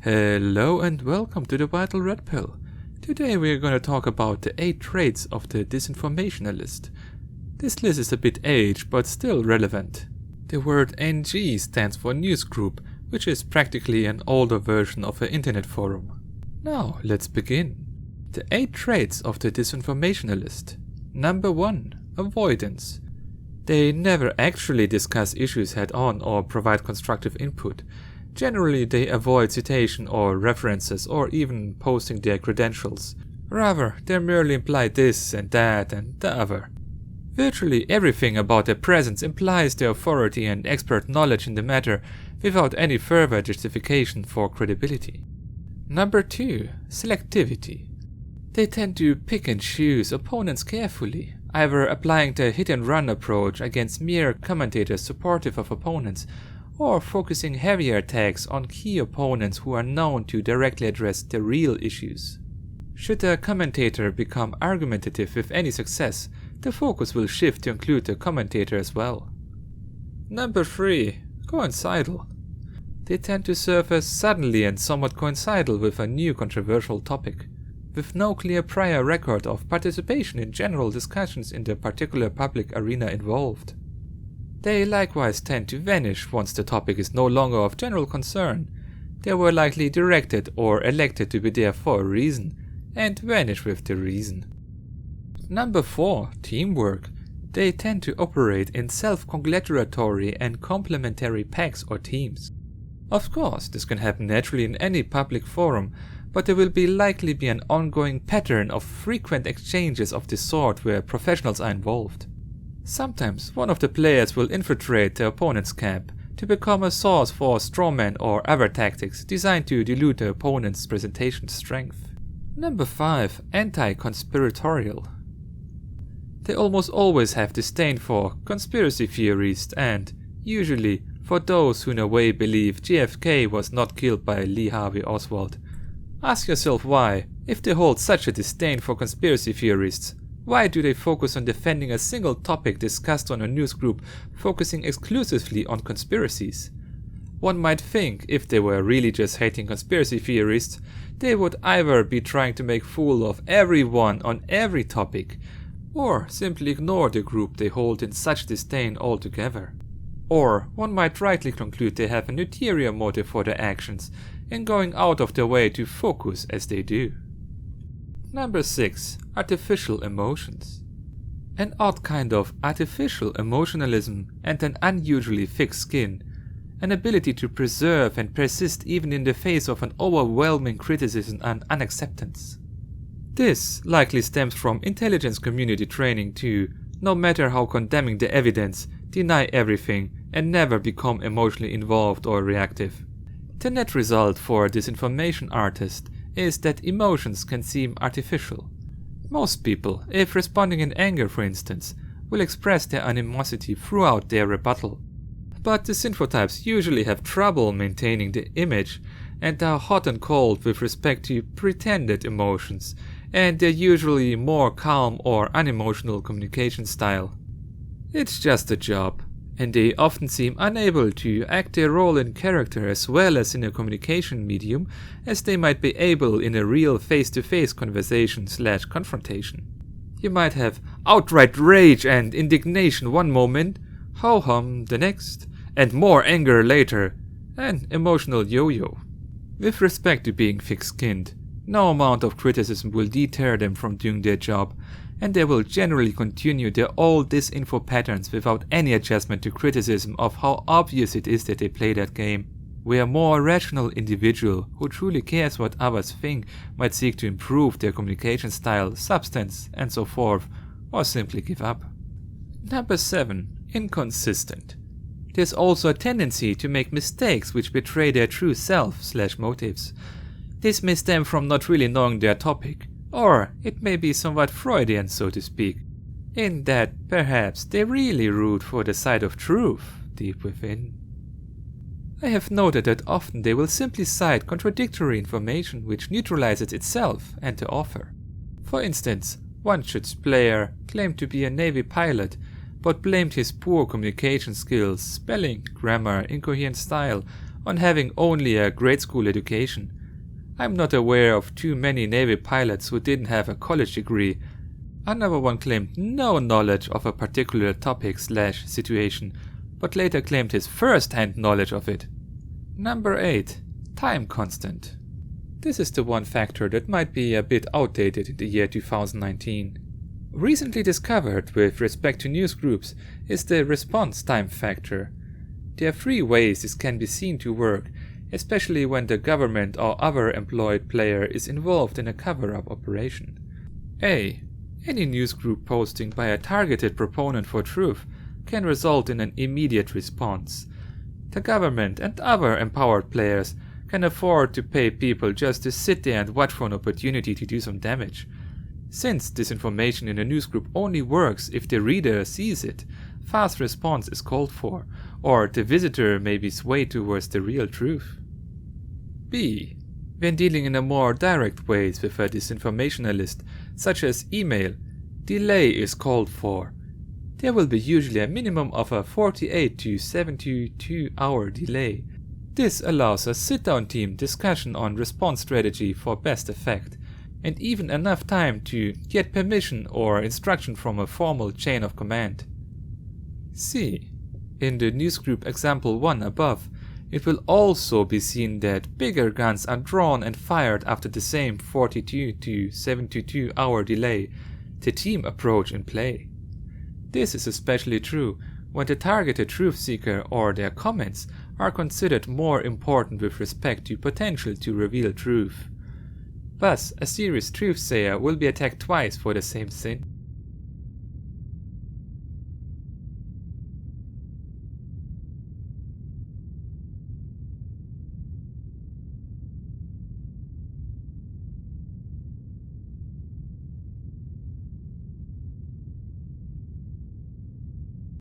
Hello and welcome to the Vital Red Pill. Today we are going to talk about the 8 traits of the Disinformationalist. This list is a bit aged but still relevant. The word NG stands for newsgroup, which is practically an older version of an internet forum. Now let's begin. The 8 traits of the Disinformationalist. Number 1. Avoidance. They never actually discuss issues head-on or provide constructive input. Generally, they avoid citation or references or even posting their credentials. Rather, they merely imply this and that and the other. Virtually everything about their presence implies their authority and expert knowledge in the matter without any further justification for credibility. Number 2. Selectivity. They tend to pick and choose opponents carefully, either applying the hit-and-run approach against mere commentators supportive of opponents, or focusing heavier attacks on key opponents who are known to directly address the real issues. Should a commentator become argumentative with any success, the focus will shift to include the commentator as well. Number 3. Coincidental. They tend to surface suddenly and somewhat coincidental with a new controversial topic, with no clear prior record of participation in general discussions in the particular public arena involved. They likewise tend to vanish once the topic is no longer of general concern. They were likely directed or elected to be there for a reason, and vanish with the reason. Number 4. Teamwork. They tend to operate in self-congratulatory and complementary packs or teams. Of course, this can happen naturally in any public forum, but there will likely be an ongoing pattern of frequent exchanges of this sort where professionals are involved. Sometimes one of the players will infiltrate the opponent's camp to become a source for strawman or other tactics designed to dilute the opponent's presentation strength. Number 5. Anti-conspiratorial. They almost always have disdain for conspiracy theorists and, usually, for those who in a way believe JFK was not killed by Lee Harvey Oswald. Ask yourself why, if they hold such a disdain for conspiracy theorists, why do they focus on defending a single topic discussed on a newsgroup focusing exclusively on conspiracies? One might think if they were really just hating conspiracy theorists, they would either be trying to make fool of everyone on every topic, or simply ignore the group they hold in such disdain altogether. Or one might rightly conclude they have an ulterior motive for their actions in going out of their way to focus as they do. Number 6. Artificial emotions. An odd kind of artificial emotionalism and an unusually thick skin, an ability to preserve and persist even in the face of an overwhelming criticism and unacceptance. This likely stems from intelligence community training to, no matter how condemning the evidence, deny everything and never become emotionally involved or reactive. The net result for a disinformation artist is that emotions can seem artificial. Most people, if responding in anger for instance, will express their animosity throughout their rebuttal. But disinfotypes usually have trouble maintaining the image and are hot and cold with respect to pretended emotions, and they're usually more calm or unemotional communication style. It's just a job, and they often seem unable to act their role in character as well as in a communication medium as they might be able in a real face-to-face conversation/confrontation. You might have outright rage and indignation one moment, ho-hum the next, and more anger later, an emotional yo-yo. With respect to being thick-skinned, no amount of criticism will deter them from doing their job, and they will generally continue their old disinfo patterns without any adjustment to criticism of how obvious it is that they play that game, where a more rational individual who truly cares what others think might seek to improve their communication style, substance, and so forth, or simply give up. Number 7. Inconsistent. There's also a tendency to make mistakes which betray their true self/motives. This may stem from not really knowing their topic, or it may be somewhat Freudian, so to speak, in that perhaps they really root for the side of truth deep within. I have noted that often they will simply cite contradictory information which neutralizes itself and the author. For instance, one Schütz player claimed to be a Navy pilot, but blamed his poor communication skills, spelling, grammar, incoherent style on having only a grade school education, I'm not aware of too many Navy pilots who didn't have a college degree. Another one claimed no knowledge of a particular topic/situation, but later claimed his first-hand knowledge of it. Number 8. Time constant. This is the one factor that might be a bit outdated in the year 2019. Recently discovered with respect to news groups is the response time factor. There are 3 ways this can be seen to work, especially when the government or other employed player is involved in a cover-up operation. A. Any news group posting by a targeted proponent for truth can result in an immediate response. The government and other empowered players can afford to pay people just to sit there and watch for an opportunity to do some damage. Since disinformation in a news group only works if the reader sees it, fast response is called for, or the visitor may be swayed towards the real truth. B. When dealing in a more direct ways with a disinformationalist, such as email, delay is called for. There will be usually a minimum of a 48 to 72 hour delay. This allows a sit-down team discussion on response strategy for best effect, and even enough time to get permission or instruction from a formal chain of command. C. In the newsgroup example 1 above, it will also be seen that bigger guns are drawn and fired after the same 42 to 72 hour delay, the team approach in play. This is especially true when the targeted truth seeker or their comments are considered more important with respect to potential to reveal truth. Thus, a serious truth sayer will be attacked twice for the same sin.